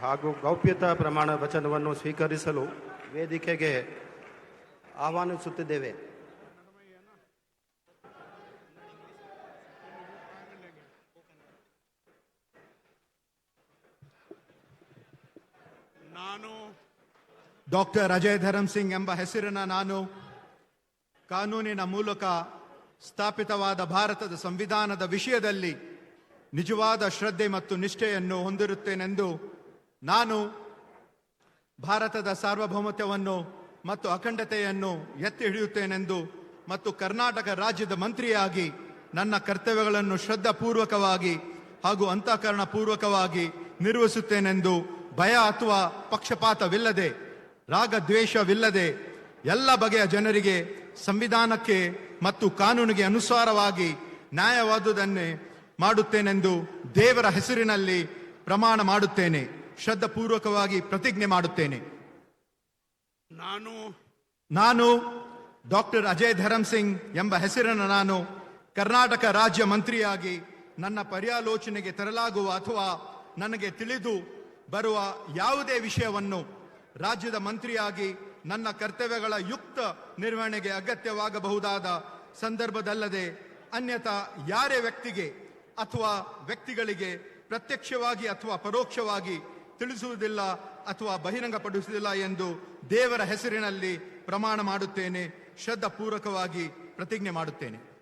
ಹಾಗೂ ಗೌಪ್ಯತಾ ಪ್ರಮಾಣ ವಚನವನ್ನು ಸ್ವೀಕರಿಸಲು ವೇದಿಕೆಗೆ ಆಹ್ವಾನಿಸುತ್ತಿದ್ದೇವೆ. ನಾನು ಡಾಕ್ಟರ್ ಅಜಯ್ ಧರಮ್ ಸಿಂಗ್ ಎಂಬ ಹೆಸರಿನ ನಾನು ಕಾನೂನಿನ ಮೂಲಕ ಸ್ಥಾಪಿತವಾದ ಭಾರತದ ಸಂವಿಧಾನದ ವಿಷಯದಲ್ಲಿ ನಿಜವಾದ ಶ್ರದ್ಧೆ ಮತ್ತು ನಿಷ್ಠೆಯನ್ನು ಹೊಂದಿರುತ್ತೇನೆಂದು ನಾನು ಭಾರತದ ಸಾರ್ವಭೌಮತ್ವವನ್ನು ಮತ್ತು ಅಖಂಡತೆಯನ್ನು ಎತ್ತಿ ಹಿಡಿಯುತ್ತೇನೆಂದು ಮತ್ತು ಕರ್ನಾಟಕ ರಾಜ್ಯದ ಮಂತ್ರಿಯಾಗಿ ನನ್ನ ಕರ್ತವ್ಯಗಳನ್ನು ಶ್ರದ್ಧಾಪೂರ್ವಕವಾಗಿ ಹಾಗೂ ಅಂತಃಕರಣಪೂರ್ವಕವಾಗಿ ನಿರ್ವಹಿಸುತ್ತೇನೆಂದು ಭಯ ಅಥವಾ ಪಕ್ಷಪಾತವಿಲ್ಲದೆ ರಾಗದ್ವೇಷವಿಲ್ಲದೆ ಎಲ್ಲ ಬಗೆಯ ಜನರಿಗೆ ಸಂವಿಧಾನಕ್ಕೆ ಮತ್ತು ಕಾನೂನಿಗೆ ಅನುಸಾರವಾಗಿ ನ್ಯಾಯವಾದುದನ್ನೇ ಮಾಡುತ್ತೇನೆಂದು ದೇವರ ಹೆಸರಿನಲ್ಲಿ ಪ್ರಮಾಣ ಮಾಡುತ್ತೇನೆ. ಶ್ರದ್ಧಾಪೂರ್ವಕವಾಗಿ ಪ್ರತಿಜ್ಞೆ ಮಾಡುತ್ತೇನೆ. ನಾನು ಡಾಕ್ಟರ್ ಅಜಯ್ ಧರಮ್ ಸಿಂಗ್ ಎಂಬ ಹೆಸರಿನ ನಾನು ಕರ್ನಾಟಕ ರಾಜ್ಯ ಮಂತ್ರಿಯಾಗಿ ನನ್ನ ಪರ್ಯಾಲೋಚನೆಗೆ ತರಲಾಗುವ ಅಥವಾ ನನಗೆ ತಿಳಿದು ಬರುವ ಯಾವುದೇ ವಿಷಯವನ್ನು ರಾಜ್ಯದ ಮಂತ್ರಿಯಾಗಿ ನನ್ನ ಕರ್ತವ್ಯಗಳ ಯುಕ್ತ ನಿರ್ವಹಣೆಗೆ ಅಗತ್ಯವಾಗಬಹುದಾದ ಸಂದರ್ಭದಲ್ಲದೆ ಅನ್ಯಥಾ ಯಾರೇ ವ್ಯಕ್ತಿಗೆ ಅಥವಾ ವ್ಯಕ್ತಿಗಳಿಗೆ ಪ್ರತ್ಯಕ್ಷವಾಗಿ ಅಥವಾ ಪರೋಕ್ಷವಾಗಿ ತಿಳಿಸುವುದಿಲ್ಲ ಅಥವಾ ಬಹಿರಂಗಪಡಿಸುವುದಿಲ್ಲ ಎಂದು ದೇವರ ಹೆಸರಿನಲ್ಲಿ ಪ್ರಮಾಣ ಮಾಡುತ್ತೇನೆ. ಶ್ರದ್ಧಾಪೂರ್ವಕವಾಗಿ ಪ್ರತಿಜ್ಞೆ ಮಾಡುತ್ತೇನೆ.